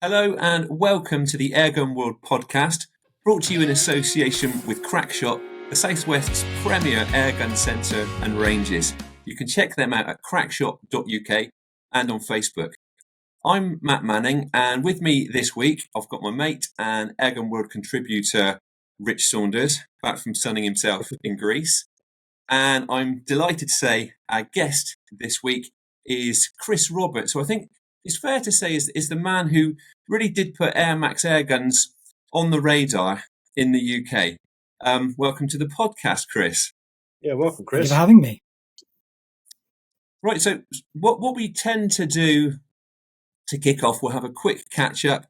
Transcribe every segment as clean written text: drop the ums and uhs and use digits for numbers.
Hello and welcome to the Airgun World Podcast, brought to you in association with Crackshot, the Southwest's premier airgun centre and ranges. You can check them out at crackshot.uk and on Facebook. I'm Matt Manning, and with me this week, I've got my mate and Airgun World contributor, Rich Saunders, back from sunning himself in Greece. And I'm delighted to say our guest this week is Chris Roberts, who I think it's fair to say is the man who really did put AirMaks airguns on the radar in the UK. Welcome to the podcast, Chris. Yeah, welcome, Chris. Thank you for having me. Right, so what we tend to do to kick off, we'll have a quick catch-up,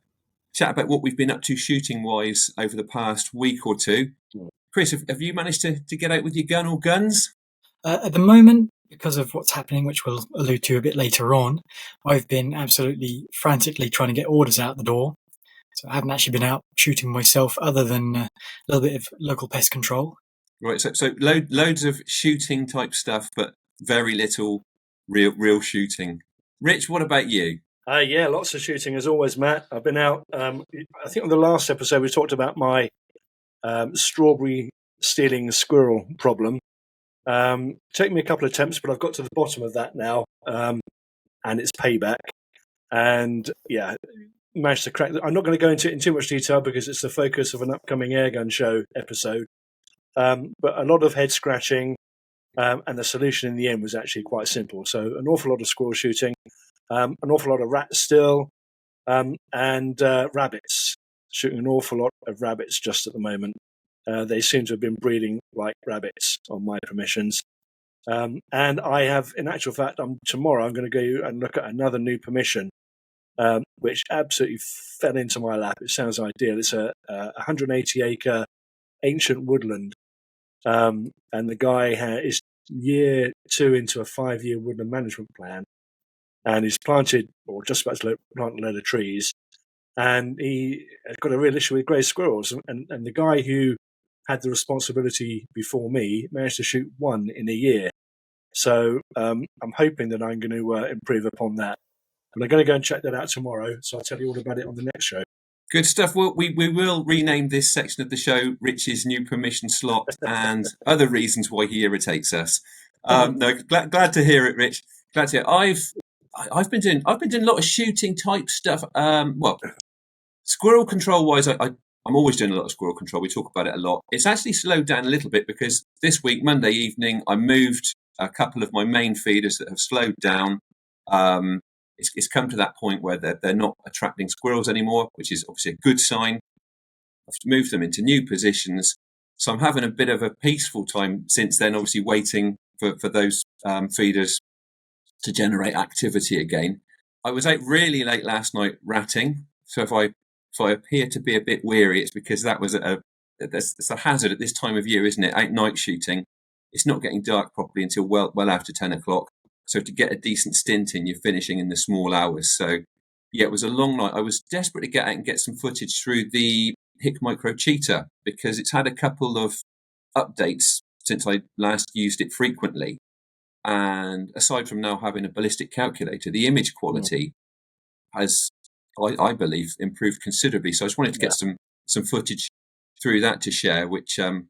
chat about what we've been up to shooting-wise over the past week or two. Chris, have you managed to get out with your gun or guns? At the moment, because of what's happening, which we'll allude to a bit later on, I've been absolutely frantically trying to get orders out the door. So I haven't actually been out shooting myself other than a little bit of local pest control. Right, so loads of shooting type stuff, but very little real shooting. Rich, what about you? Yeah, lots of shooting as always, Matt. I've been out. I think on the last episode we talked about my strawberry stealing squirrel problem. Taken me a couple of attempts, but I've got to the bottom of that now, and it's payback. And yeah, managed to crack. I'm not going to go into it in too much detail because it's the focus of an upcoming Airgun show episode. But a lot of head scratching, and the solution in the end was actually quite simple. So an awful lot of squirrel shooting, an awful lot of rats still, and rabbits. Shooting an awful lot of rabbits just at the moment. They seem to have been breeding like rabbits on my permissions. And I have, in actual fact, tomorrow I'm going to go and look at another new permission, which absolutely fell into my lap. It sounds ideal. It's a 180-acre ancient woodland. And the guy is year 2 into a 5-year woodland management plan. And he's planted, or just about to plant a load of trees. And he has got a real issue with grey squirrels. And the guy who had the responsibility before me managed to shoot one in a year. So I'm hoping that I'm going to improve upon that. But I'm going to go and check that out tomorrow. So I'll tell you all about it on the next show. Good stuff. Well, we will rename this section of the show Rich's new permission slot and other reasons why he irritates us. No, glad to hear it, Rich. Glad to hear. I've been doing a lot of shooting type stuff. Squirrel control wise, I'm always doing a lot of squirrel control. We talk about it a lot. It's actually slowed down a little bit because this week, Monday evening, I moved a couple of my main feeders that have slowed down. It's come to that point where they're not attracting squirrels anymore, which is obviously a good sign. I've moved them into new positions. So I'm having a bit of a peaceful time since then, obviously waiting for those feeders to generate activity again. I was out really late last night ratting. So if I appear to be a bit weary, it's because that was it's a hazard at this time of year, isn't it? Out night shooting, it's not getting dark properly until well after 10 o'clock. So to get a decent stint in, you're finishing in the small hours. So yeah, it was a long night. I was desperate to get out and get some footage through the Hick Micro Cheetah because it's had a couple of updates since I last used it frequently. And aside from now having a ballistic calculator, the image quality has, I believe, improved considerably. So I just wanted to get some footage through that to share, which, I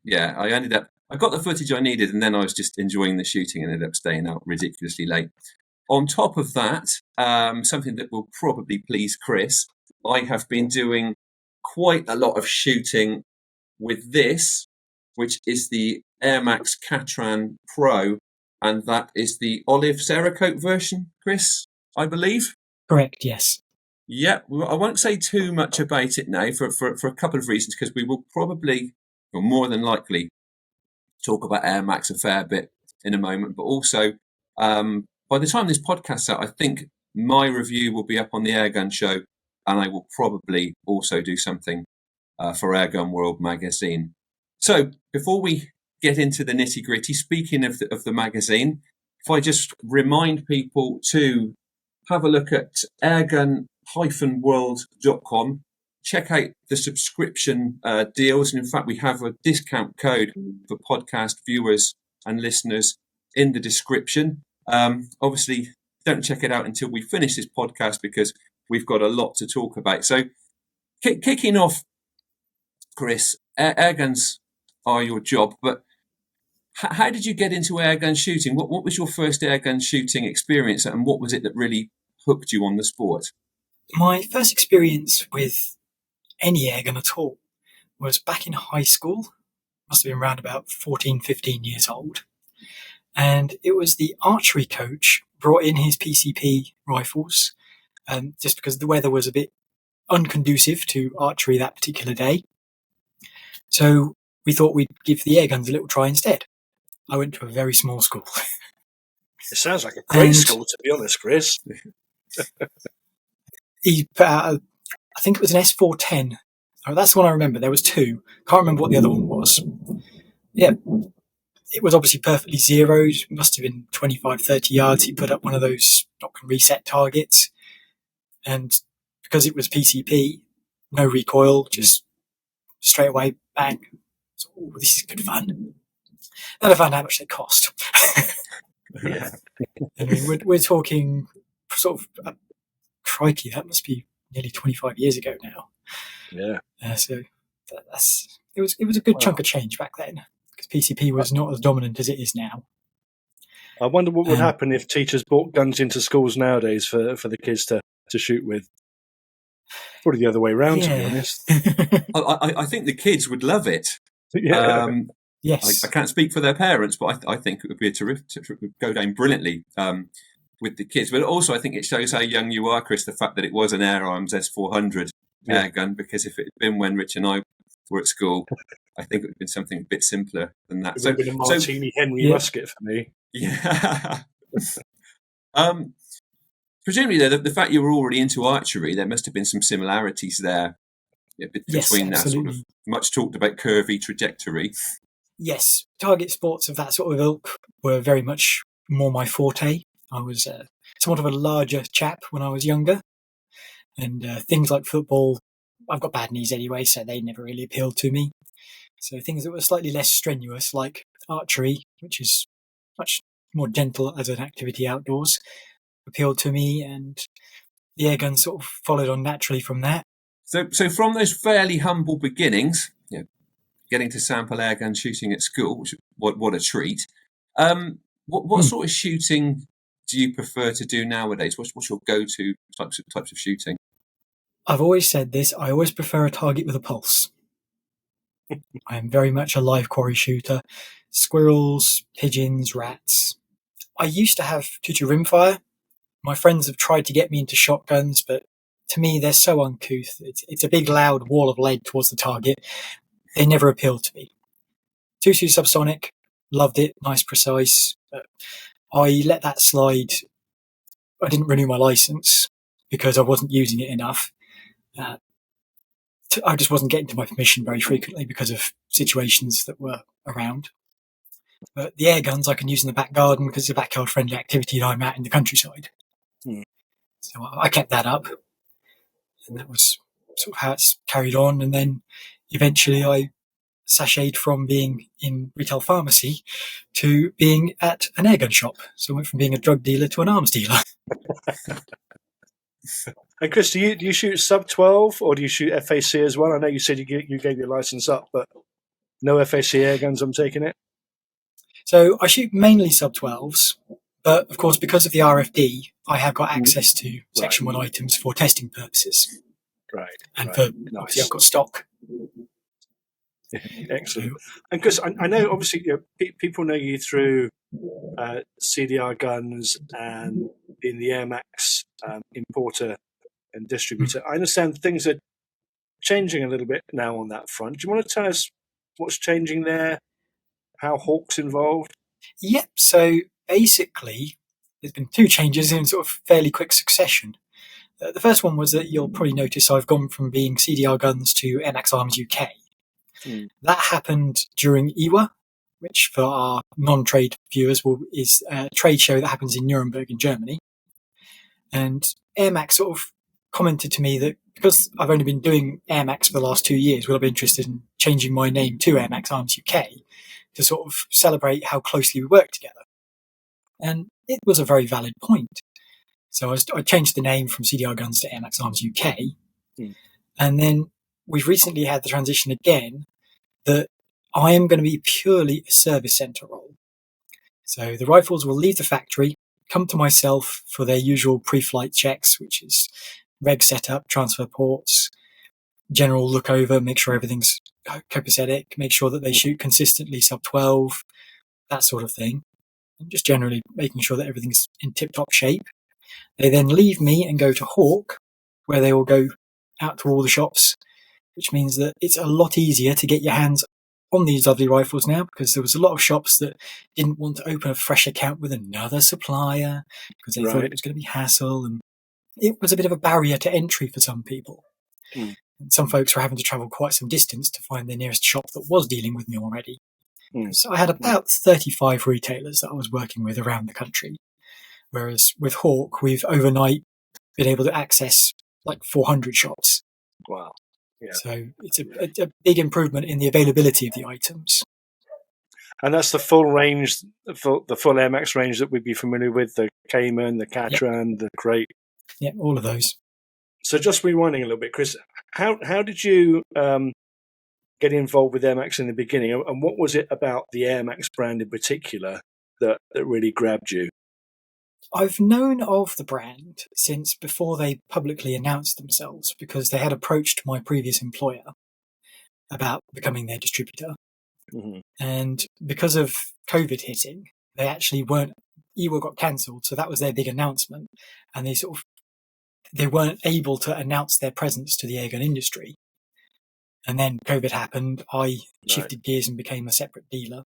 got the footage I needed and then I was just enjoying the shooting and ended up staying out ridiculously late. On top of that, something that will probably please Chris, I have been doing quite a lot of shooting with this, which is the AirMaks Catran Pro, and that is the olive Cerakote version, Chris, I believe? Correct, yes. Yeah, I won't say too much about it now for a couple of reasons, because we will probably, or more than likely, talk about AirMaks a fair bit in a moment. But also, by the time this podcast's out, I think my review will be up on the Airgun show, and I will probably also do something for Airgun World magazine. So before we get into the nitty gritty, speaking of the magazine, if I just remind people to have a look at airgun-world.com, check out the subscription deals. And in fact, we have a discount code for podcast viewers and listeners in the description. Obviously, don't check it out until we finish this podcast because we've got a lot to talk about. So kicking off, Chris, airguns are your job, but how did you get into airgun shooting? What was your first airgun shooting experience, and what was it that really hooked you on the sport? My first experience with any airgun at all was back in high school. Must have been around about 14, 15 years old. And it was the archery coach brought in his PCP rifles, just because the weather was a bit unconducive to archery that particular day. So we thought we'd give the airguns a little try instead. I went to a very small school. It sounds like a great school, to be honest, Chris. He put out, I think it was an S410. Oh, that's the one I remember. There was two. Can't remember what the other one was. Yeah, it was obviously perfectly zeroed. It must have been 25, 30 yards. He put up one of those knock and reset targets. And because it was PCP, no recoil, just straight away, bang. So, this is good fun. Then I found out how much they cost. Yeah. I mean, we're talking sort of, crikey, that must be nearly 25 years ago now. Yeah. So it was a good chunk of change back then, because PCP was not as dominant as it is now. I wonder what would happen if teachers brought guns into schools nowadays for the kids to shoot with. Probably the other way around, to be honest. I think the kids would love it. Yeah. Yes. I can't speak for their parents, but I think it would be a terrific, would go down brilliantly with the kids. But also, I think it shows how young you are, Chris, the fact that it was an Air Arms S400 airgun, because if it had been when Rich and I were at school, I think it would have been something a bit simpler than that. It would have been a Martini Henry musket for me. Yeah. Presumably, though, the fact you were already into archery, there must have been some similarities there between that sort of much talked about curvy trajectory. Yes, target sports of that sort of ilk were very much more my forte. I was somewhat of a larger chap when I was younger, and things like football, I've got bad knees anyway, so they never really appealed to me. So things that were slightly less strenuous, like archery, which is much more gentle as an activity outdoors, appealed to me, and the airgun sort of followed on naturally from that. So from those fairly humble beginnings, getting to sample airgun shooting at school, which what a treat. What sort of shooting do you prefer to do nowadays? What's your go-to types of shooting? I've always said this. I always prefer a target with a pulse. I am very much a live quarry shooter. Squirrels, pigeons, rats. I used to have tutu rimfire. My friends have tried to get me into shotguns, but to me, they're so uncouth. It's a big, loud wall of lead towards the target. They never appealed to me. Tutu subsonic, loved it, nice, precise. But I let that slide. I didn't renew my license because I wasn't using it enough. I just wasn't getting to my permission very frequently because of situations that were around. But the air guns I can use in the back garden because it's a backyard-friendly activity that I'm at in the countryside. So I kept that up. And that was sort of how it's carried on. And then eventually I sashayed from being in retail pharmacy to being at an airgun shop. So I went from being a drug dealer to an arms dealer. And Chris, do you shoot sub 12 or do you shoot FAC as well? I know you said you gave your license up, but no FAC airguns, I'm taking it. So I shoot mainly sub 12s, but of course because of the RFD, I have got access to Section 1 items for testing purposes. Right. And for obviously I've got stock. Excellent. And Chris, I know obviously people know you through CDR guns and in the AirMaks importer and distributor. I understand things are changing a little bit now on that front. Do you want to tell us what's changing there? How Hawk's involved? Yep. So basically, there's been two changes in sort of fairly quick succession. The first one was that you'll probably notice I've gone from being CDR guns to AirMaks Arms UK. That happened during IWA, which for our non-trade viewers is a trade show that happens in Nuremberg in Germany. And AirMaks sort of commented to me that because I've only been doing AirMaks for the last 2 years, will I be interested in changing my name to AirMaks Arms UK to sort of celebrate how closely we work together. And it was a very valid point. So I changed the name from CDR Guns to AirMaks Arms UK. Mm. And then we've recently had the transition again that I am going to be purely a service centre role. So the rifles will leave the factory, come to myself for their usual pre-flight checks, which is reg setup, transfer ports, general look over, make sure everything's copacetic, make sure that they shoot consistently sub 12, that sort of thing. And just generally making sure that everything's in tip-top shape. They then leave me and go to Hawk, where they will go out to all the shops, which means that it's a lot easier to get your hands on these lovely rifles now, because there was a lot of shops that didn't want to open a fresh account with another supplier because they thought it was going to be hassle, and it was a bit of a barrier to entry for some people. Mm. And some folks were having to travel quite some distance to find their nearest shop that was dealing with me already. So I had about 35 retailers that I was working with around the country. Whereas with Hawk, we've overnight been able to access like 400 shops. Wow. Yeah. So it's a big improvement in the availability of the items. And that's the full range, the full AirMaks range that we'd be familiar with, the Cayman, the Catran, the Crate. Yeah, all of those. So just rewinding a little bit, Chris, how did you get involved with AirMaks in the beginning? And what was it about the AirMaks brand in particular that really grabbed you? I've known of the brand since before they publicly announced themselves, because they had approached my previous employer about becoming their distributor. Mm-hmm. And because of COVID hitting, they actually EWA got cancelled. So that was their big announcement. And they weren't able to announce their presence to the airgun industry. And then COVID happened. I shifted gears and became a separate dealer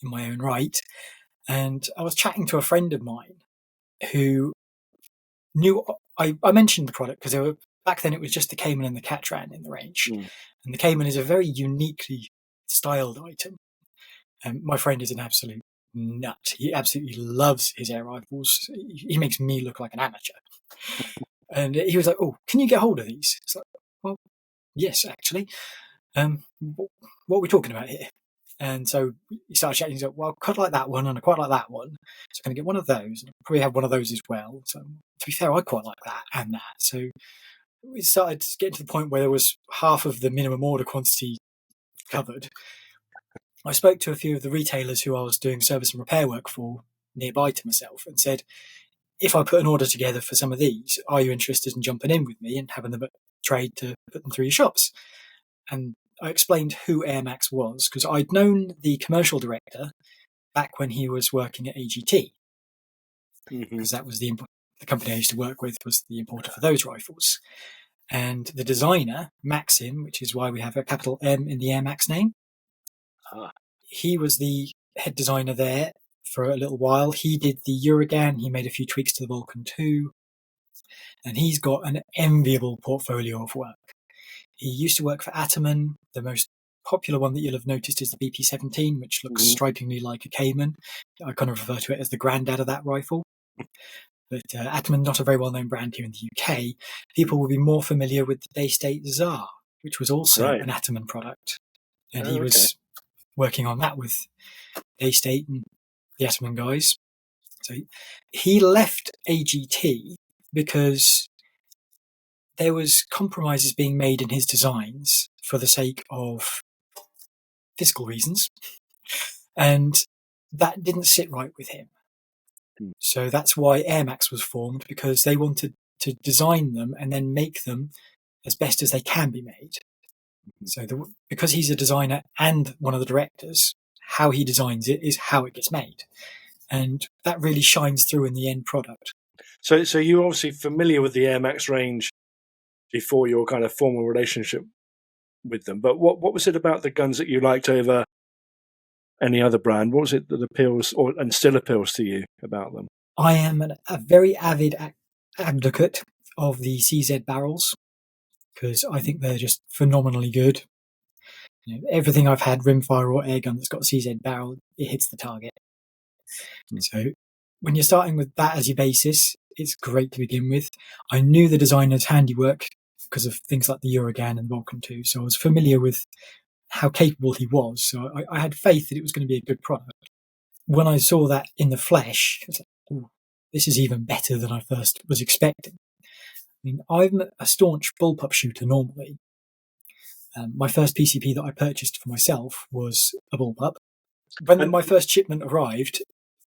in my own right. And I was chatting to a friend of mine who knew I mentioned the product because back then it was just the Cayman and the Catran in the range. And the Cayman is a very uniquely styled item. And my friend is an absolute nut. He absolutely loves his air rifles. He makes me look like an amateur. And he was like, "Oh, can you get hold of these?" It's like, "Well, yes, actually. What are we talking about here?" And so he started chatting. He's like, "Well, I quite like that one, and I quite like that one. So I'm going to get one of those, and I'll probably have one of those as well." So to be fair, I quite like that and that. So we started getting to the point where there was half of the minimum order quantity covered. I spoke to a few of the retailers who I was doing service and repair work for nearby to myself and said, "If I put an order together for some of these, are you interested in jumping in with me and having them at trade to put them through your shops?" And I explained who AirMaks was, because I'd known the commercial director back when he was working at AGT, because that was the company I used to work with, was the importer for those rifles. And the designer, Maxim, which is why we have a capital M in the AirMaks name, he was the head designer there for a little while. He did the Uragan, he made a few tweaks to the Vulcan 2, and he's got an enviable portfolio of work. He used to work for Ataman. The most popular one that you'll have noticed is the BP-17, which looks strikingly like a Cayman. I kind of refer to it as the granddad of that rifle. But Ataman, not a very well-known brand here in the UK. People will be more familiar with the Daystate Tsar, which was also an Ataman product. And he was working on that with Daystate and the Ataman guys. So he left AGT because there was compromises being made in his designs for the sake of fiscal reasons, and that didn't sit right with him. So that's why AirMaks was formed, because they wanted to design them and then make them as best as they can be made. So because he's a designer and one of the directors, how he designs it is how it gets made, and that really shines through in the end product. So you're obviously familiar with the AirMaks range before your kind of formal relationship with them. But what was it about the guns that you liked over any other brand? What was it that appeals and still appeals to you about them? I am a very avid advocate of the CZ barrels, because I think they're just phenomenally good. Everything I've had, rimfire or airgun that's got a CZ barrel, it hits the target. So when you're starting with that as your basis, it's great to begin with. I knew the designer's handiwork because of things like the Uragan and the Vulcan 2, so I was familiar with how capable he was. So I had faith that it was going to be a good product. When I saw that in the flesh, I was like, "Ooh, this is even better than I first was expecting. I mean, I'm a staunch bullpup shooter normally. My first PCP that I purchased for myself was a bullpup. When my first shipment arrived,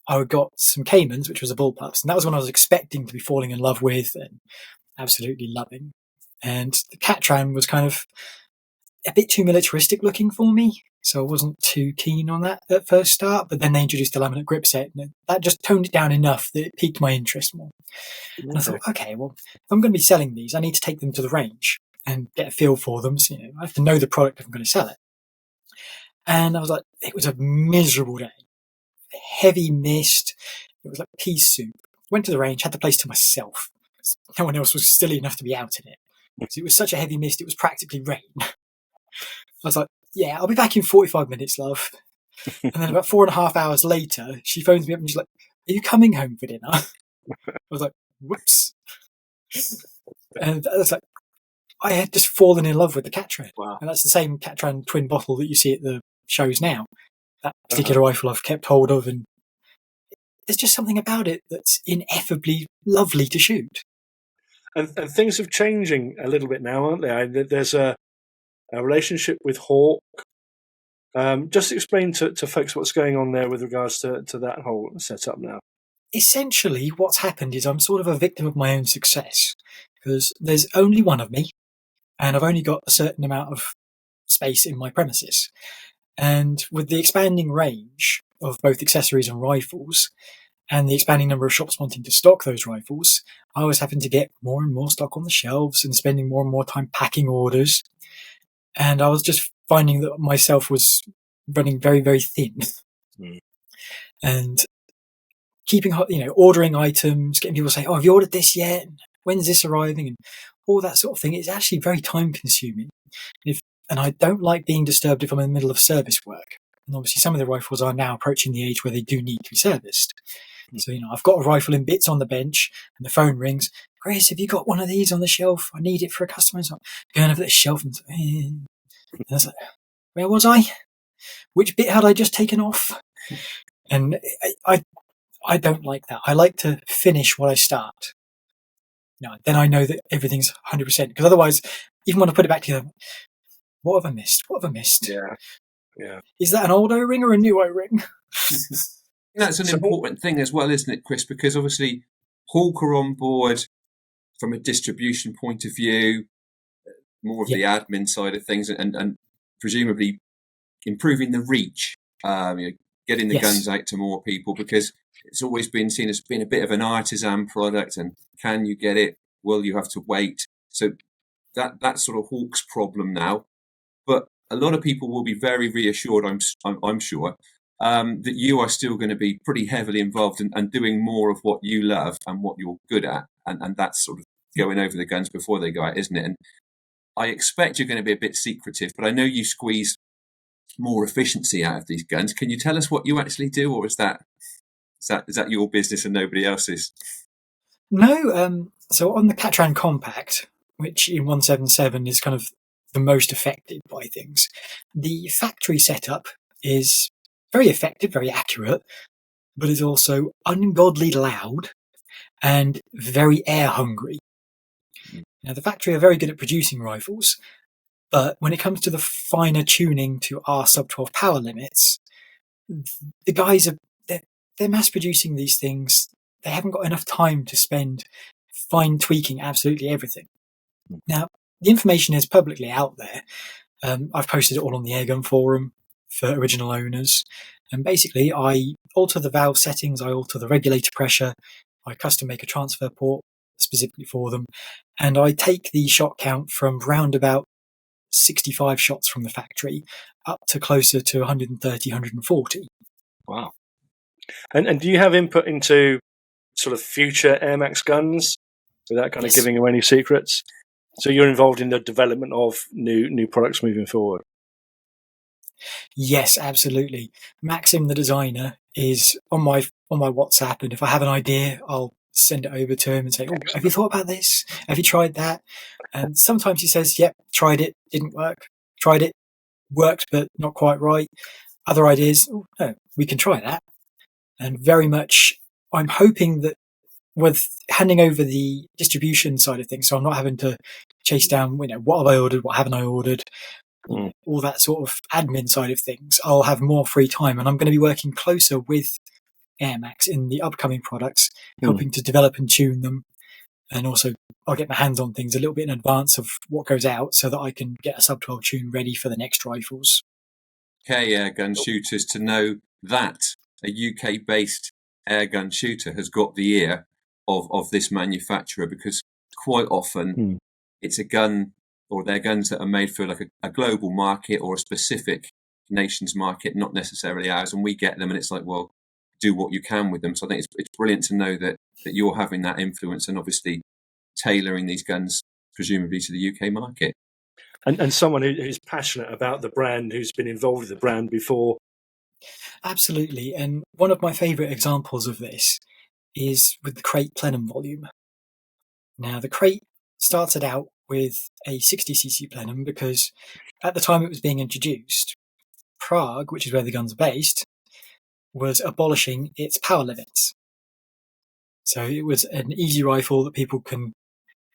I got some Caimans, which was a bullpups, and that was when I was expecting to be falling in love with and absolutely loving. And the Catran was kind of a bit too militaristic looking for me, so I wasn't too keen on that at first start. But then they introduced a laminate grip set, and that just toned it down enough that it piqued my interest more. And I thought, okay, well, if I'm going to be selling these, I need to take them to the range and get a feel for them. So, I have to know the product if I'm going to sell it. And I was like, it was a miserable day. Heavy mist. It was like pea soup. Went to the range, had the place to myself. No one else was silly enough to be out in it. Because it was such a heavy mist, it was practically rain. I was like, yeah, I'll be back in 45 minutes, love. And then about 4.5 hours later, she phones me up and she's like, are you coming home for dinner? I was like, whoops. And I was like, I had just fallen in love with the Catran. Wow. And that's the same Catran twin bottle that you see at the shows now. That particular rifle I've kept hold of, and there's just something about it that's ineffably lovely to shoot. And things are changing a little bit now, aren't they? There's a relationship with Hawk. Just explain to folks what's going on there with regards to that whole setup now. Essentially, what's happened is I'm sort of a victim of my own success, because there's only one of me, and I've only got a certain amount of space in my premises. And with the expanding range of both accessories and rifles, and the expanding number of shops wanting to stock those rifles, I was having to get more and more stock on the shelves and spending more and more time packing orders. And I was just finding that myself was running very, very thin. And keeping, ordering items, getting people to say, oh, have you ordered this yet? When's this arriving? And all that sort of thing. It's actually very time consuming. And I don't like being disturbed if I'm in the middle of service work. And obviously some of the rifles are now approaching the age where they do need to be serviced. So, I've got a rifle in bits on the bench and the phone rings. Chris, have you got one of these on the shelf? I need it for a customer. So I'm going over the shelf and I was like, where was I? Which bit had I just taken off? And I don't like that. I like to finish what I start. Then I know that everything's 100%. Because otherwise, even when I put it back together, what have I missed? What have I missed? Yeah. Is that an old O-ring or a new O-ring? That's an important thing as well, isn't it, Chris? Because obviously Hawk are on board from a distribution point of view, more of the admin side of things, and presumably improving the reach, getting the guns out to more people, because it's always been seen as being a bit of an artisan product, and can you get it? Will you have to wait? So that's sort of Hawk's problem now. But a lot of people will be very reassured, I'm sure, that you are still going to be pretty heavily involved and doing more of what you love and what you're good at, and that's sort of going over the guns before they go out, isn't it? And I expect you're going to be a bit secretive, but I know you squeeze more efficiency out of these guns. Can you tell us what you actually do, or is that your business and nobody else's? No. So on the Catran Compact, which in 177 is kind of the most affected by things, the factory setup is very effective, very accurate, but is also ungodly loud and very air hungry. Now, the factory are very good at producing rifles, but when it comes to the finer tuning to our sub-12 power limits, the guys they're mass producing these things. They haven't got enough time to spend fine tweaking absolutely everything. Now, the information is publicly out there. I've posted it all on the Airgun forum for original owners. And basically, I alter the valve settings, I alter the regulator pressure, I custom make a transfer port specifically for them, and I take the shot count from round about 65 shots from the factory up to closer to 130, 140. Wow. And do you have input into sort of future AirMaks guns without kind of giving away any secrets? So you're involved in the development of new products moving forward? Yes, absolutely. Maxim, the designer, is on my WhatsApp, and if I have an idea, I'll send it over to him and say, "Oh, have you thought about this? Have you tried that?" And sometimes he says, "Yep, tried it, didn't work. Tried it, worked, but not quite right." Other ideas, "Oh, no, we can try that." And very much, I'm hoping that with handing over the distribution side of things, so I'm not having to chase down, what have I ordered, what haven't I ordered, all that sort of admin side of things, I'll have more free time, and I'm going to be working closer with AirMaks in the upcoming products, helping to develop and tune them. And also, I'll get my hands on things a little bit in advance of what goes out so that I can get a sub 12 tune ready for the next rifles. Okay, airgun shooters, to know that a UK-based airgun shooter has got the ear of this manufacturer, because quite often it's a gun, or they're guns that are made for like a global market or a specific nation's market, not necessarily ours, and we get them and it's like, well, do what you can with them. So I think it's brilliant to know that you're having that influence and obviously tailoring these guns presumably to the UK market. And someone who's passionate about the brand, who's been involved with the brand before. Absolutely. And one of my favourite examples of this is with the crate plenum volume. Now, the crate started out with a 60cc plenum because at the time it was being introduced, Prague, which is where the guns are based, was abolishing its power limits. So it was an easy rifle that people can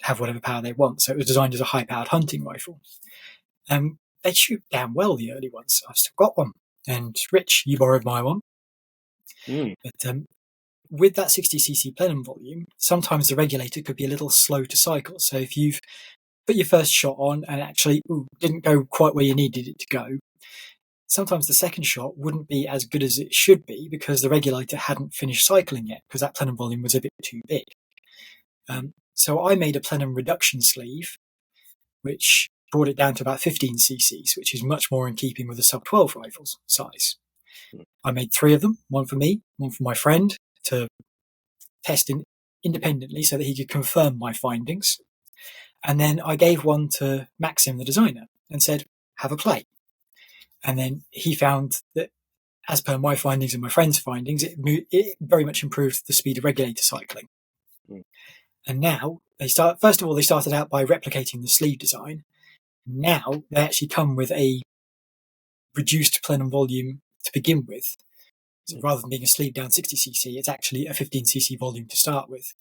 have whatever power they want. So it was designed as a high-powered hunting rifle. They shoot damn well, the early ones. I've still got one. And Rich, you borrowed my one. But with that 60cc plenum volume, sometimes the regulator could be a little slow to cycle. So if you've put your first shot on and actually didn't go quite where you needed it to go, sometimes the second shot wouldn't be as good as it should be because the regulator hadn't finished cycling yet, because that plenum volume was a bit too big. So I made a plenum reduction sleeve, which brought it down to about 15 cc's, which is much more in keeping with the sub 12 rifles size. I made 3 of them, one for me, one for my friend, to test independently so that he could confirm my findings. And then I gave one to Maxim, the designer, and said, have a play. And then he found that, as per my findings and my friend's findings, it very much improved the speed of regulator cycling. And now first of all, they started out by replicating the sleeve design. Now they actually come with a reduced plenum volume to begin with. So rather than being a sleeve down 60cc, it's actually a 15cc volume to start with.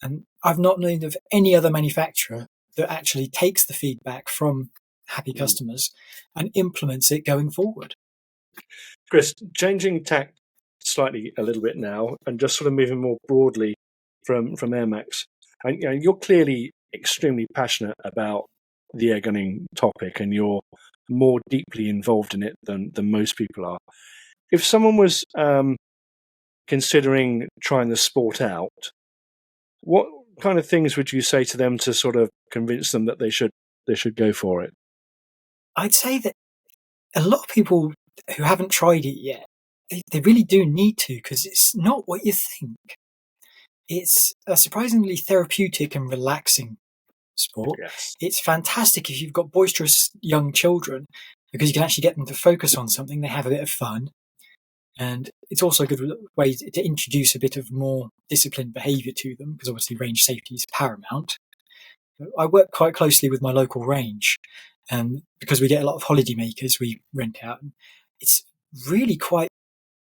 And I've not known of any other manufacturer that actually takes the feedback from happy customers and implements it going forward. Chris, changing tack slightly a little bit now and just sort of moving more broadly from AirMaks. And you're clearly extremely passionate about the airgunning topic, and you're more deeply involved in it than most people are. If someone was considering trying the sport out, what kind of things would you say to them to sort of convince them that they should go for it? I'd say that a lot of people who haven't tried it yet, they really do need to, because it's not what you think. It's a surprisingly therapeutic and relaxing sport. Yes. It's fantastic if you've got boisterous young children, because you can actually get them to focus on something. They have a bit of fun. And it's also a good way to introduce a bit of more disciplined behaviour to them, because obviously range safety is paramount. I work quite closely with my local range, and because we get a lot of holiday makers we rent out, it's really quite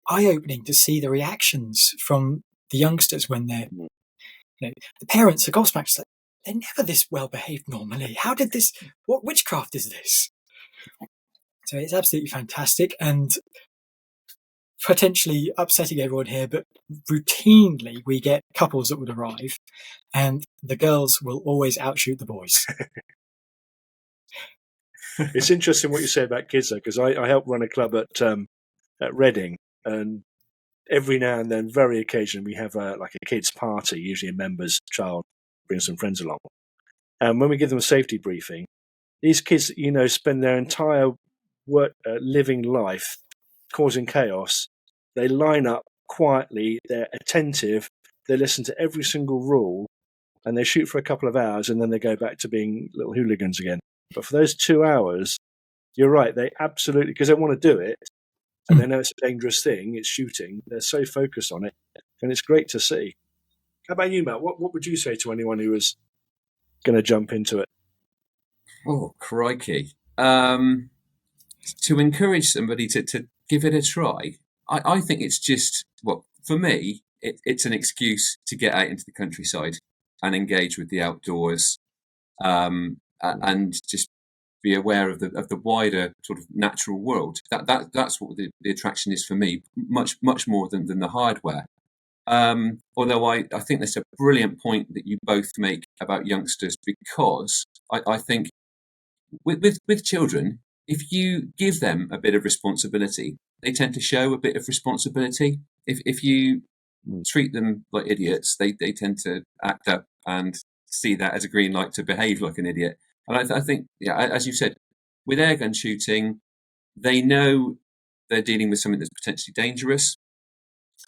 eye-opening to see the reactions from the youngsters when they're, the parents are gobsmacked. Like, they're never this well behaved normally. How did this? What witchcraft is this? So it's absolutely fantastic, and potentially upsetting everyone here, but routinely we get couples that would arrive, and the girls will always outshoot the boys. It's interesting what you say about kids, though, because I help run a club at Reading, and every now and then, very occasionally, we have a kids' party. Usually, a member's child brings some friends along, and when we give them a safety briefing, these kids, spend their entire living life causing chaos. They line up quietly. They're attentive. They listen to every single rule, and they shoot for a couple of hours, and then they go back to being little hooligans again. But for those 2 hours, you're right. They absolutely, because they want to do it, and they know it's a dangerous thing. It's shooting. They're so focused on it, and it's great to see. How about you, Matt? What would you say to anyone who was going to jump into it? Oh, crikey. To encourage somebody to give it a try, I think it's just, well, for me, it's an excuse to get out into the countryside and engage with the outdoors, and just be aware of the wider sort of natural world. That's what the attraction is for me, much more than the hardware. Although I think that's a brilliant point that you both make about youngsters, because I think with children, if you give them a bit of responsibility, they tend to show a bit of responsibility. If you treat them like idiots, they tend to act up and see that as a green light to behave like an idiot. And I think, as you said, with airgun shooting, they know they're dealing with something that's potentially dangerous.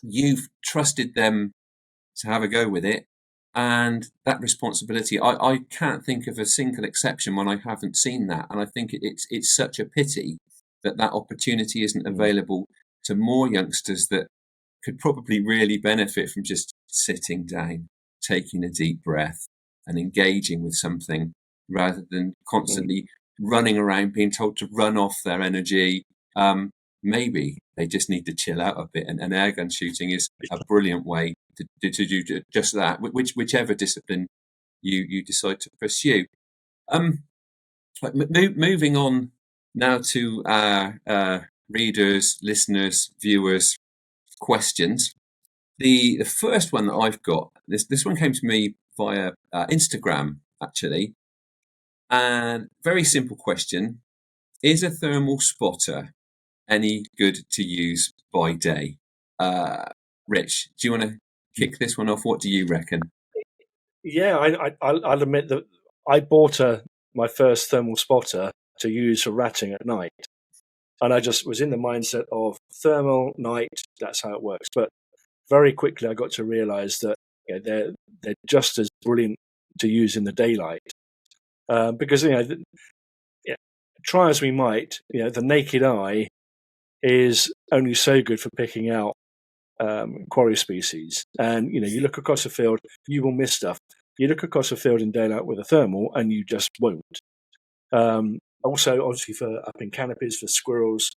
You've trusted them to have a go with it, and that responsibility, I can't think of a single exception when I haven't seen that. And I think it's such a pity that opportunity isn't available to more youngsters that could probably really benefit from just sitting down, taking a deep breath, and engaging with something, rather than constantly running around being told to run off their energy. Maybe they just need to chill out a bit, and airgun shooting is a brilliant way to do just that, whichever discipline you decide to pursue. Moving on now to our readers, listeners, viewers' questions. The first one that I've got, this one came to me via Instagram, actually. And very simple question: is a thermal spotter any good to use by day? Rich, do you want to kick this one off? What do you reckon? Yeah, I'll admit that I bought my first thermal spotter to use for ratting at night, and I just was in the mindset of thermal night. That's how it works. But very quickly, I got to realise that they're just as brilliant to use in the daylight, because try as we might, the naked eye is only so good for picking out quarry species. And you look across a field, you will miss stuff. You look across a field in daylight with a thermal, and you just won't. Also, obviously, for up in canopies for squirrels,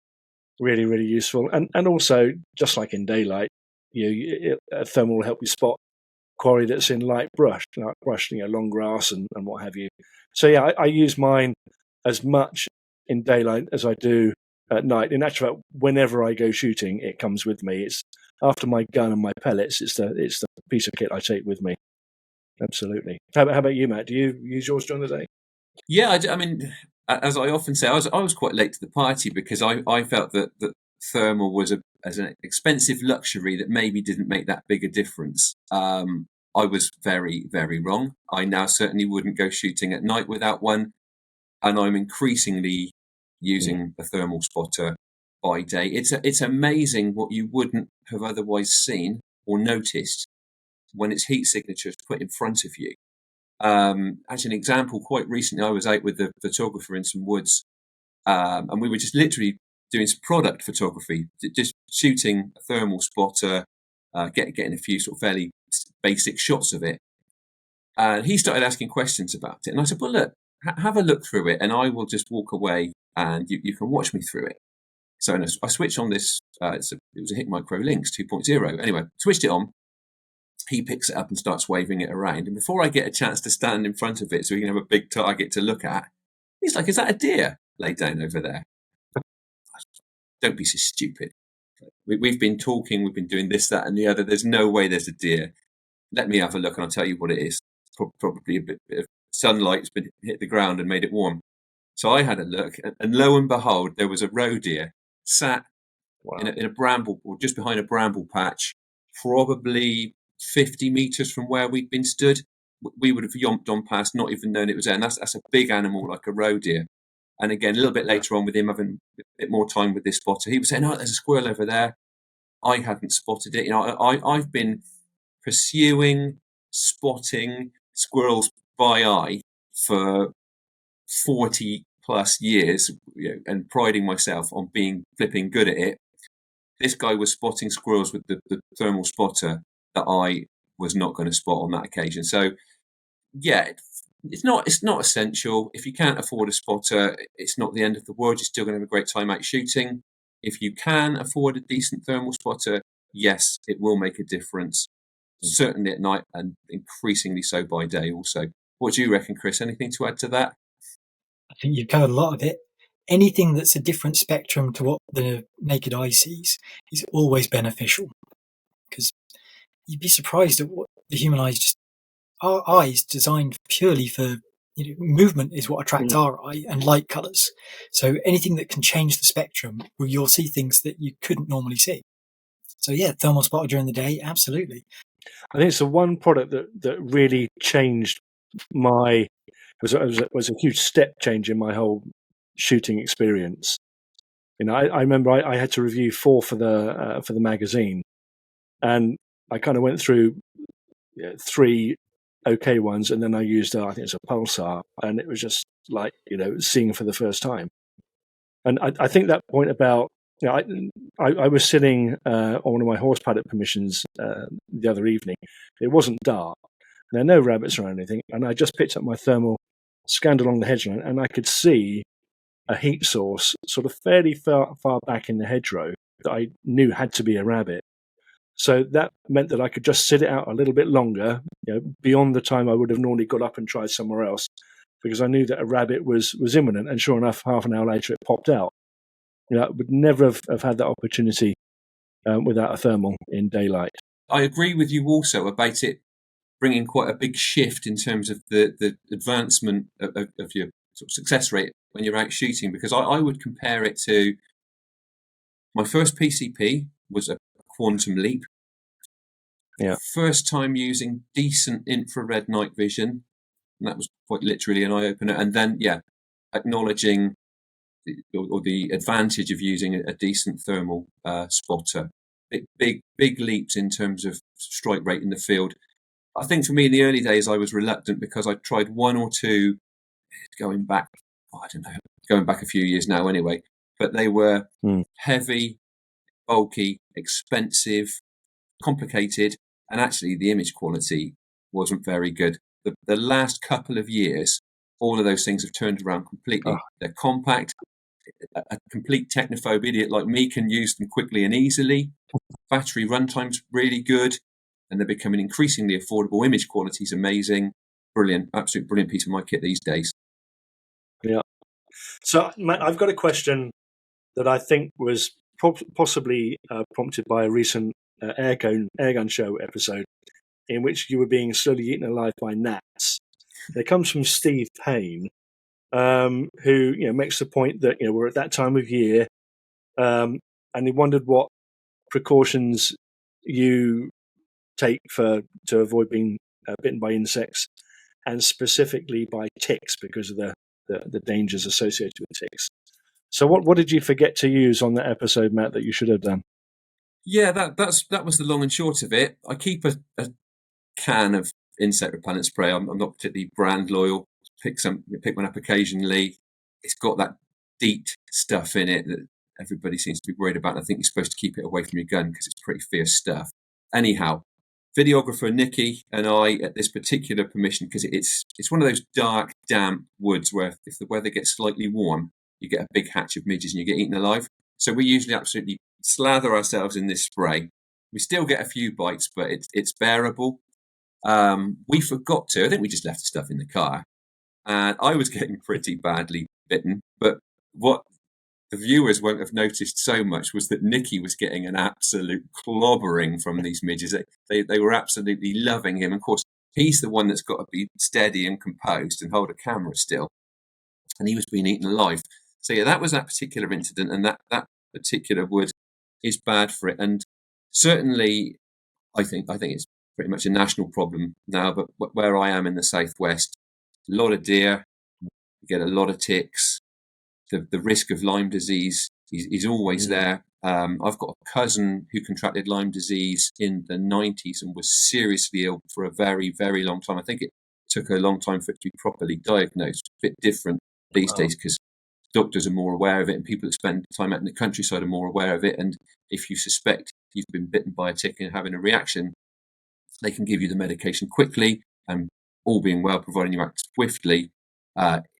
really, really useful. And also, just like in daylight, a thermal will help you spot quarry that's in light brush, long grass and what have you. So yeah, I use mine as much in daylight as I do at night. In actual fact, whenever I go shooting, it comes with me. It's after my gun and my pellets. It's the piece of kit I take with me. Absolutely. How about you, Matt? Do you use yours during the day? Yeah, I mean, as I often say, I was quite late to the party, because I felt that thermal was as an expensive luxury that maybe didn't make that big a difference. I was very, very wrong. I now certainly wouldn't go shooting at night without one, and I'm increasingly using a thermal spotter by day. It's amazing what you wouldn't have otherwise seen or noticed when its heat signature is put in front of you. As an example, quite recently I was out with the photographer in some woods, and we were just literally doing some product photography, just shooting a thermal spotter, getting a few sort of fairly basic shots of it. And he started asking questions about it, and I said, well, look, have a look through it, and I will just walk away, and you can watch me through it. So I switched on this, it was a Hick Micro Lynx 2.0. Anyway, switched it on. He picks it up and starts waving it around. And before I get a chance to stand in front of it so he can have a big target to look at, he's like, is that a deer laid down over there? Don't be so stupid. We've been talking, we've been doing this, that, and the other. There's no way there's a deer. Let me have a look and I'll tell you what it is. Probably a bit of sunlight's been hit the ground and made it warm. So I had a look, and lo and behold, there was a roe deer sat in a bramble, or just behind a bramble patch, probably 50 metres from where we'd been stood. We would have yomped on past, not even known it was there. And that's a big animal, like a roe deer. And again, a little bit later on, with him having a bit more time with this spotter, he was saying, "Oh, there's a squirrel over there." I hadn't spotted it. I've been pursuing, spotting squirrels by eye for 40 plus years, and priding myself on being flipping good at it. This guy was spotting squirrels with the thermal spotter that I was not going to spot on that occasion. So yeah, it's not essential. If you can't afford a spotter, it's not the end of the world. You're still going to have a great time out shooting. If you can afford a decent thermal spotter, yes, it will make a difference, certainly at night and increasingly so by day also. What do you reckon, Chris? Anything to add to that? I think you've covered a lot of it. Anything that's a different spectrum to what the naked eye sees is always beneficial, because you'd be surprised at what the human eye our eyes designed purely for, movement is what attracts our eye, and light colours. So anything that can change the spectrum, well, you'll see things that you couldn't normally see. So yeah, thermal spotter during the day, absolutely. I think it's the one product that really changed was a huge step change in my whole shooting experience. I remember I had to review 4 for the magazine, and I kind of went through 3 okay ones, and then I used I think it's a pulsar, and it was just like seeing for the first time. And I think that point about I was sitting on one of my horse paddock permissions the other evening. It wasn't dark, and there were no rabbits or anything, and I just picked up my thermal, scanned along the hedgeline, and I could see a heat source sort of fairly far back in the hedgerow that I knew had to be a rabbit. So that meant that I could just sit it out a little bit longer, beyond the time I would have normally got up and tried somewhere else, because I knew that a rabbit was imminent. And sure enough, half an hour later, it popped out. I would never have had that opportunity without a thermal in daylight. I agree with you also about it bringing quite a big shift in terms of the advancement of your sort of success rate when you're out shooting, because I would compare it to my first PCP was a quantum leap. Yeah. First time using decent infrared night vision, and that was quite literally an eye-opener. And then, acknowledging the advantage of using a decent thermal spotter. Big leaps in terms of strike rate in the field. I think for me in the early days I was reluctant because I tried 1 or 2 going back a few years now anyway, but they were heavy, bulky, expensive, complicated, and actually the image quality wasn't very good. The last couple of years, all of those things have turned around completely. They're compact. A complete technophobe idiot like me can use them quickly and easily. Battery runtime's really good, and they're becoming increasingly affordable. Image quality's amazing. Brilliant, absolute brilliant piece of my kit these days. Yeah. So, Matt, I've got a question that I think was possibly prompted by a recent Airgun show episode in which you were being slowly eaten alive by gnats. It comes from Steve Payne, who makes the point that we're at that time of year, and he wondered what precautions you take to avoid being bitten by insects, and specifically by ticks because of the dangers associated with ticks. So what did you forget to use on that episode, Matt, that you should have done? Yeah, that was the long and short of it. I keep a can of insect repellent spray. I'm not particularly brand loyal. Pick one up occasionally. It's got that DEET stuff in it that everybody seems to be worried about. I think you're supposed to keep it away from your gun because it's pretty fierce stuff. Anyhow, videographer Nikki and I at this particular permission, because it's one of those dark, damp woods where if the weather gets slightly warm, you get a big hatch of midges and you get eaten alive. So we usually absolutely slather ourselves in this spray. We still get a few bites, but it's bearable. We forgot to. I think we just left the stuff in the car. And I was getting pretty badly bitten. But what the viewers won't have noticed so much was that Nikki was getting an absolute clobbering from these midges. They were absolutely loving him. Of course, he's the one that's got to be steady and composed and hold a camera still. And he was being eaten alive. So yeah, that was that particular incident. And that particular wood is bad for it. And certainly, I think it's pretty much a national problem now. But where I am in the southwest, a lot of deer, you get a lot of ticks. The risk of Lyme disease is always there. I've got a cousin who contracted Lyme disease in the 90s and was seriously ill for a very, very long time. I think it took a long time for it to be properly diagnosed. A bit different these days because doctors are more aware of it and people that spend time out in the countryside are more aware of it. And if you suspect you've been bitten by a tick and having a reaction, they can give you the medication quickly, and all being well, providing you act swiftly,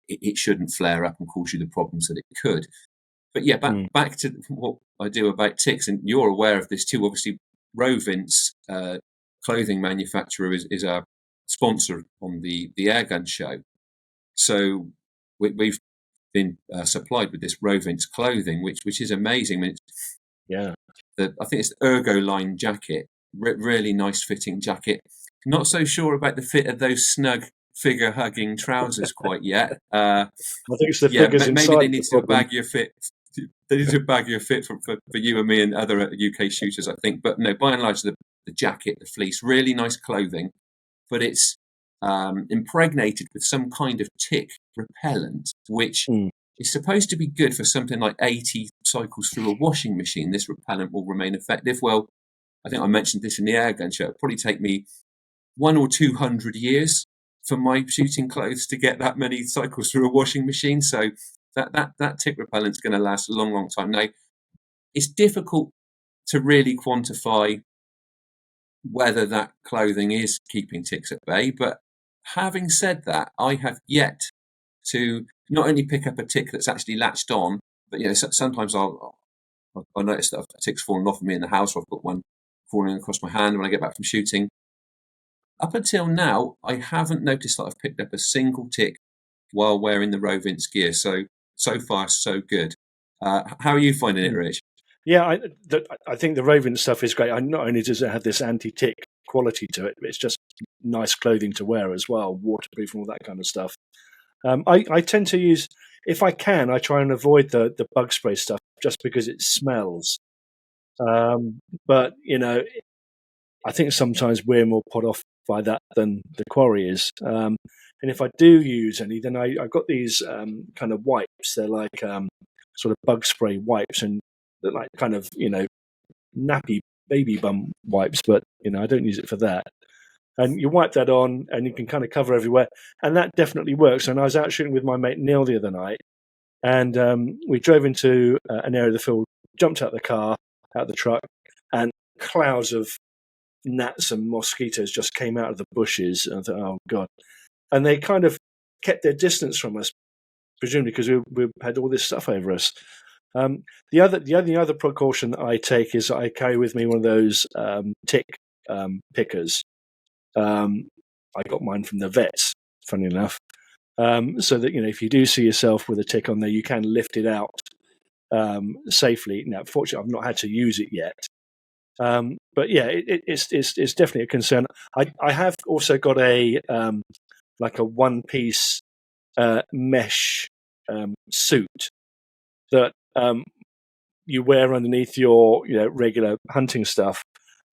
it shouldn't flare up and cause you the problems that it could. But yeah, back to what I do about ticks, and you're aware of this too. Obviously, Rovint's clothing manufacturer is our sponsor on the Airgun show. So we've been supplied with this Rovint's clothing, which is amazing. I mean, I think it's the Ergo line jacket, really nice fitting jacket. Not so sure about the fit of those snug figure hugging trousers quite yet. I think it's the figures inside. Maybe they need to bag your fit. They need to bag your fit for you and me and other UK shooters, I think. But no, by and large, the jacket, the fleece, really nice clothing, but it's impregnated with some kind of tick repellent, which is supposed to be good for something like 80 cycles through a washing machine. This repellent will remain effective. Well, I think I mentioned this in the Airgun show. It'll probably take me 100 or 200 years for my shooting clothes to get that many cycles through a washing machine. So that tick repellent is going to last a long, long time. Now, it's difficult to really quantify whether that clothing is keeping ticks at bay. But having said that, I have yet to not only pick up a tick that's actually latched on, but sometimes I'll notice that a tick's fallen off of me in the house, or I've got one falling across my hand when I get back from shooting. Up until now, I haven't noticed that I've picked up a single tick while wearing the Rovint's gear. So far, so good. How are you finding it, Rich? Yeah, I think the Rovint stuff is great. Not only does it have this anti-tick quality to it, but it's just nice clothing to wear as well, waterproof and all that kind of stuff. I tend to use, if I can, I try and avoid the bug spray stuff just because it smells. But, I think sometimes we're more put off by that than the quarry is. And if I do use any, then I've got these kind of wipes. They're like sort of bug spray wipes, and they're like kind of, nappy baby bum wipes, but, I don't use it for that. And you wipe that on and you can kind of cover everywhere. And that definitely works. And I was out shooting with my mate Neil the other night, and we drove into an area of the field, jumped out the car, out the truck, and clouds of gnats and mosquitoes just came out of the bushes. And I thought, oh, God. And they kind of kept their distance from us, presumably because we had all this stuff over us. The other precaution that I take is I carry with me one of those tick pickers. I got mine from the vets, funny enough, so that if you do see yourself with a tick on there, you can lift it out safely. Now, fortunately, I've not had to use it yet, but yeah, it's definitely a concern. I have also got a like a one-piece mesh suit that you wear underneath your regular hunting stuff.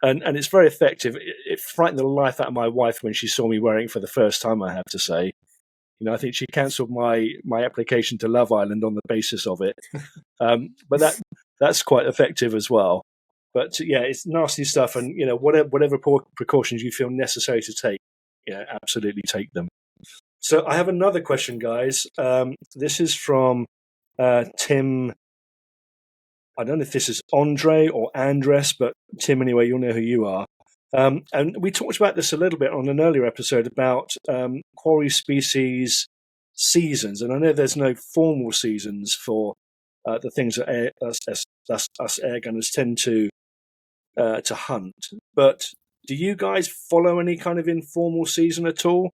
And it's very effective. It frightened the life out of my wife when she saw me wearing it for the first time, I have to say. I think she cancelled my application to Love Island on the basis of it. But that's quite effective as well. But yeah, it's nasty stuff. And, whatever precautions you feel necessary to take, absolutely take them. So I have another question, guys. This is from Tim. I don't know if this is Andre or Andres, but Tim, anyway, you'll know who you are. And we talked about this a little bit on an earlier episode about quarry species seasons. And I know there's no formal seasons for the things that us air gunners tend to hunt. But do you guys follow any kind of informal season at all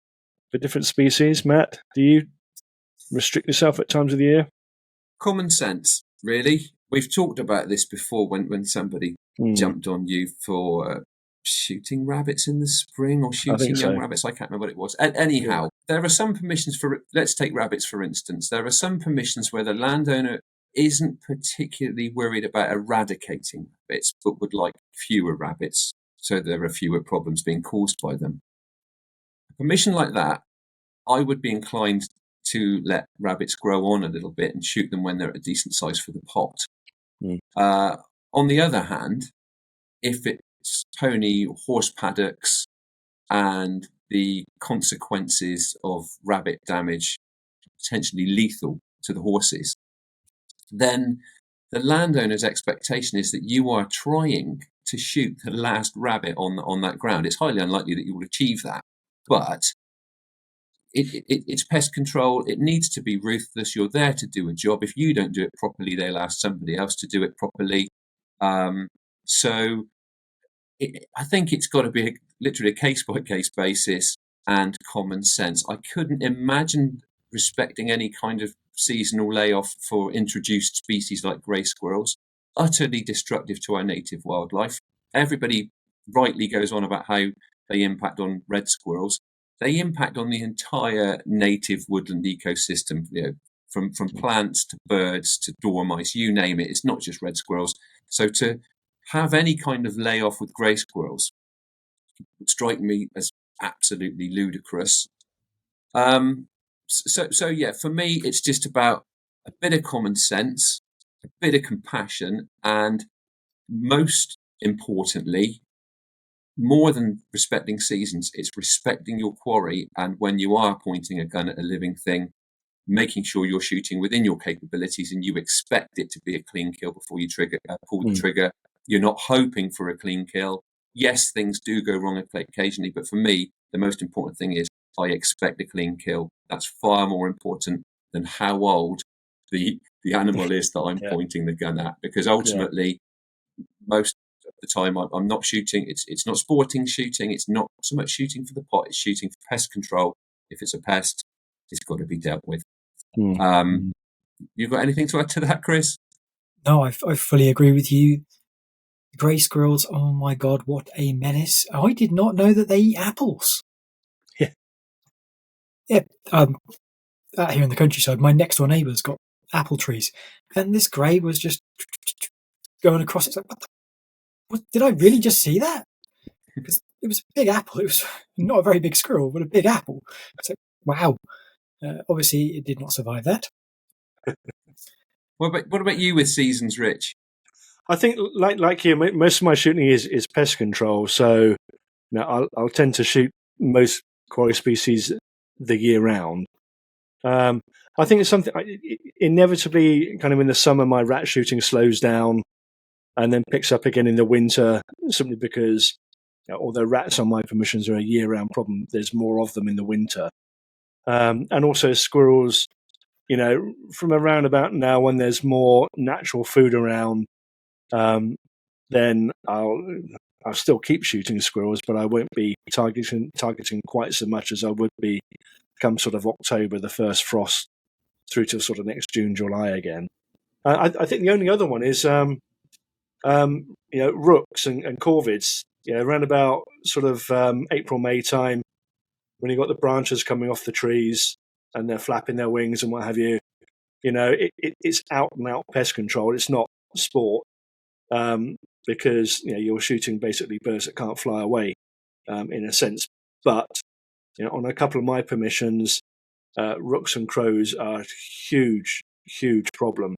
for different species? Matt, do you restrict yourself at times of the year? Common sense, really. We've talked about this before when somebody jumped on you for shooting rabbits in the spring or shooting young rabbits. I can't remember what it was. Anyhow, there are some permissions for, let's take rabbits for instance. There are some permissions where the landowner isn't particularly worried about eradicating rabbits, but would like fewer rabbits, so there are fewer problems being caused by them. A permission like that, I would be inclined to let rabbits grow on a little bit and shoot them when they're at a decent size for the pot. On the other hand, if it's pony or horse paddocks and the consequences of rabbit damage potentially lethal to the horses, then the landowner's expectation is that you are trying to shoot the last rabbit on that ground. It's highly unlikely that you will achieve that, but it's pest control. It needs to be ruthless. You're there to do a job. If you don't do it properly, they'll ask somebody else to do it properly. So I think it's got to be literally a case-by-case basis and common sense. I couldn't imagine respecting any kind of seasonal layoff for introduced species like grey squirrels, utterly destructive to our native wildlife. Everybody rightly goes on about how they impact on red squirrels. They impact on the entire native woodland ecosystem, from plants to birds to dormice, you name it. It's not just red squirrels. So to have any kind of layoff with grey squirrels would strike me as absolutely ludicrous. So yeah, for me, it's just about a bit of common sense, a bit of compassion, and most importantly, more than respecting seasons, it's respecting your quarry. And when you are pointing a gun at a living thing, making sure you're shooting within your capabilities and you expect it to be a clean kill before you pull the trigger. You're not hoping for a clean kill. Yes, things do go wrong occasionally, but for me, the most important thing is I expect a clean kill. That's far more important than how old the animal is that I'm pointing the gun at, because ultimately, most of the time I'm not shooting. It's not sporting shooting. It's not so much shooting for the pot. It's shooting for pest control. If it's a pest, it's got to be dealt with. You got anything to add to that, Chris? No, I fully agree with you. Grey squirrels, oh my God, what a menace. I did not know that they eat apples. Yeah. Out here in the countryside, my next door neighbour's got apple trees, and this grey was just going across. It's like, what, did I really just see that? Because it was a big apple. It was not a very big squirrel, but a big apple. It's like, wow. Obviously, it did not survive that. What about you with seasons, Rich? I think, like you, most of my shooting is pest control. So, I'll tend to shoot most quarry species the year round. I think it's something inevitably, kind of in the summer, my rat shooting slows down and then picks up again in the winter, simply because although rats on my permissions are a year-round problem, there's more of them in the winter. And also squirrels, from around about now, when there's more natural food around, then I'll still keep shooting squirrels, but I won't be targeting quite so much as I would be come sort of October, the first frost, through to sort of next June, July again. I think the only other one is rooks and corvids. Around about sort of April, May time, when you've got the branches coming off the trees and they're flapping their wings and what have you. It's out and out pest control. It's not sport, because you're shooting basically birds that can't fly away, in a sense. But on a couple of my permissions, rooks and crows are a huge problem,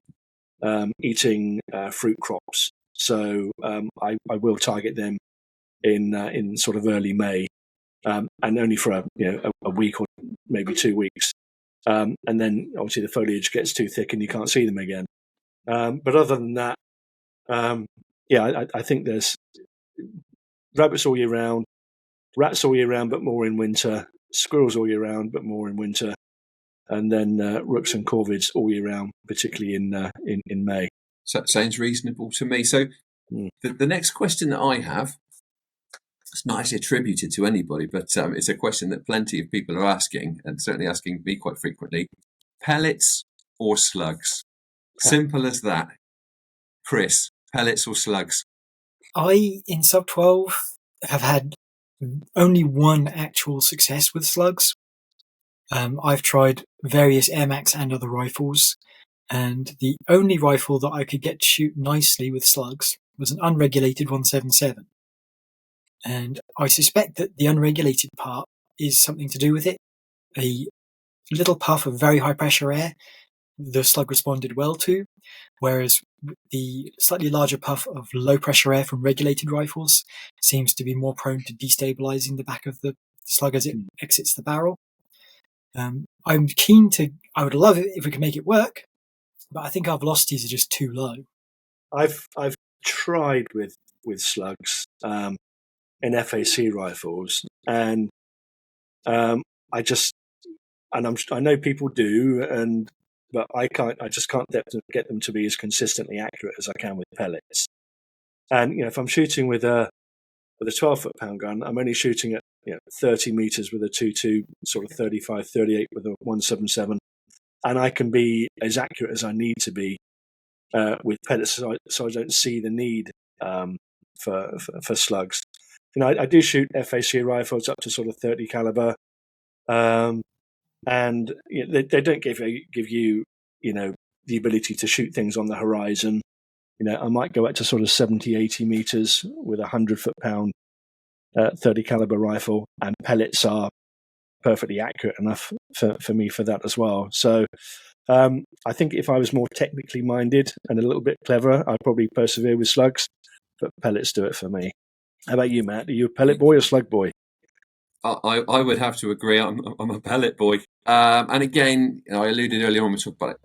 eating fruit crops. So I will target them in sort of early May, and only for a week or maybe 2 weeks, and then obviously the foliage gets too thick and you can't see them again. But other than that, I think there's rabbits all year round, rats all year round, but more in winter. Squirrels all year round, but more in winter, and then rooks and corvids all year round, particularly in May. So that sounds reasonable to me. So the next question that I have, it's not actually attributed to anybody, but it's a question that plenty of people are asking, and certainly asking me quite frequently. Pellets or slugs? Simple as that. Chris, pellets or slugs? I, in sub 12, have had only one actual success with slugs. I've tried various AirMaks and other rifles, and the only rifle that I could get to shoot nicely with slugs was an unregulated 177. And I suspect that the unregulated part is something to do with it. A little puff of very high pressure air, the slug responded well to, whereas the slightly larger puff of low pressure air from regulated rifles seems to be more prone to destabilizing the back of the slug as it exits the barrel. I would love it if we could make it work, but I think our velocities are just too low. I've tried with slugs in FAC rifles, and I know people do, but I just can't get them to be as consistently accurate as I can with pellets. And if I'm shooting with a with a 12 foot-pound gun, I'm only shooting at 30 meters with a 2.2, sort of 35, 38 with a 177, and I can be as accurate as I need to be with pellets, so I don't see the need for slugs. I do shoot FAC rifles up to sort of 30 caliber, and they don't give you the ability to shoot things on the horizon. I might go up to sort of 70, 80 meters with a 100 foot-pound 30 caliber rifle, and pellets are perfectly accurate enough for me for that as well. So I think if I was more technically minded and a little bit cleverer, I'd probably persevere with slugs, but pellets do it for me. How about you, Matt? Are you a pellet boy or slug boy? I would have to agree. I'm a pellet boy. And again, I alluded earlier on, we talked about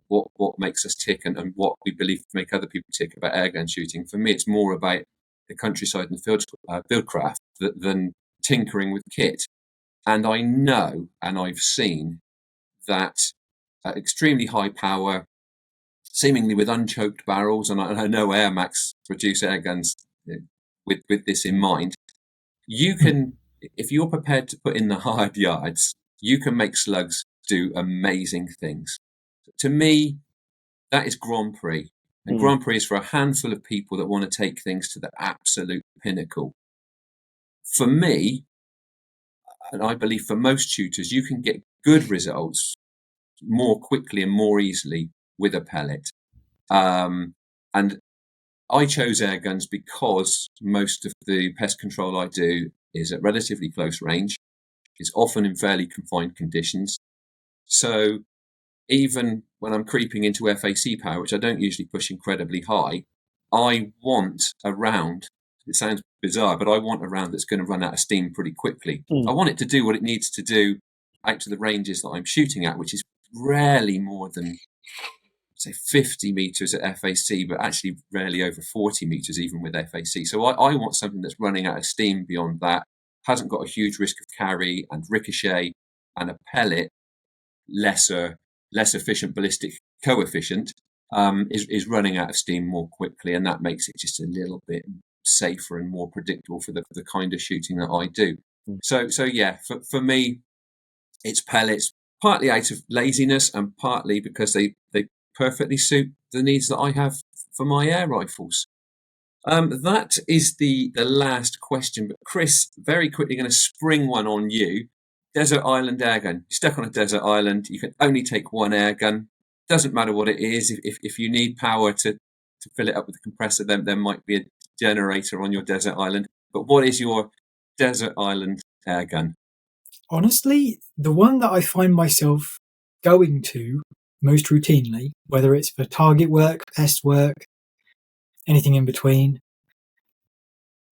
what makes us tick and what we believe make other people tick about airgun shooting. For me, it's more about the countryside and fieldcraft than tinkering with kit. And I know, and I've seen that extremely high power, seemingly with unchoked barrels, and I know AirMaks produce airguns with this in mind. You can, if you're prepared to put in the hard yards, you can make slugs do amazing things. To me, that is Grand Prix. And Grand Prix is for a handful of people that want to take things to the absolute pinnacle. For me, and I believe for most shooters, you can get good results more quickly and more easily with a pellet. And I chose air guns because most of the pest control I do is at relatively close range. It's often in fairly confined conditions. So even when I'm creeping into FAC power, which I don't usually push incredibly high, I want a round. It sounds bizarre, but I want a round that's going to run out of steam pretty quickly. I want it to do what it needs to do out to the ranges that I'm shooting at, which is rarely more than, say, 50 meters at FAC, but actually rarely over 40 meters, even with FAC. So I want something that's running out of steam beyond that, hasn't got a huge risk of carry and ricochet, and a pellet, less efficient ballistic coefficient, is running out of steam more quickly, and that makes it just a little bit safer and more predictable for the kind of shooting that I do. So yeah, for me, it's pellets, partly out of laziness and partly because they perfectly suit the needs that I have for my air rifles. That is the last question, but Chris, very quickly going to spring one on you. Desert island airgun. You're stuck on a desert island. You can only take one airgun. Doesn't matter what it is. If you need power to fill it up with a compressor, then there might be a generator on your desert island. But what is your desert island airgun? Honestly, the one that I find myself going to most routinely, whether it's for target work, pest work, anything in between,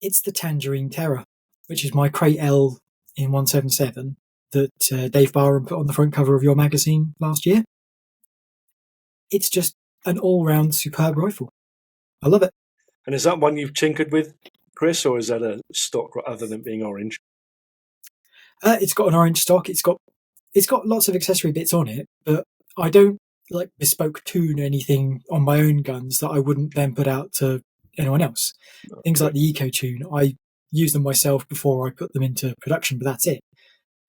it's the Tangerine Terror, which is my Crate L in 177 that Dave Barham put on the front cover of your magazine last year. It's just an all-round superb rifle. I love it. And is that one you've tinkered with, Chris, or is that a stock other than being orange? It's got an orange stock. It's got lots of accessory bits on it, but I don't like bespoke tune anything on my own guns that I wouldn't then put out to anyone else. Things like the Eco Tune, I use them myself before I put them into production, but that's it.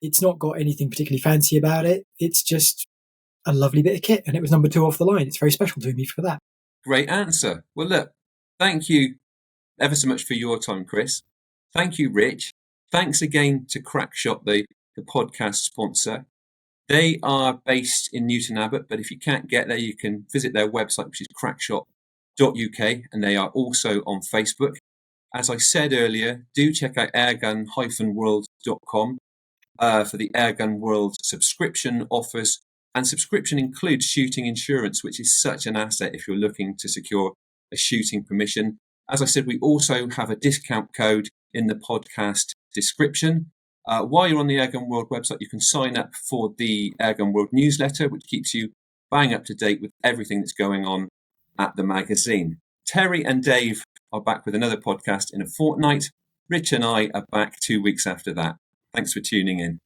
It's not got anything particularly fancy about it. It's just a lovely bit of kit, and it was number 2 off the line. It's very special to me for that. Great answer. Well, look, thank you ever so much for your time, Chris. Thank you, Rich. Thanks again to Crackshot, the podcast sponsor. They are based in Newton Abbot, but if you can't get there, you can visit their website, which is crackshot.uk, and they are also on Facebook. As I said earlier, do check out airgun-world.com for the Airgun World subscription offers. And subscription includes shooting insurance, which is such an asset if you're looking to secure a shooting permission. As I said, we also have a discount code in the podcast description. While you're on the Airgun World website, you can sign up for the Airgun World newsletter, which keeps you bang up to date with everything that's going on at the magazine. Terry and Dave are back with another podcast in a fortnight. Rich and I are back 2 weeks after that. Thanks for tuning in.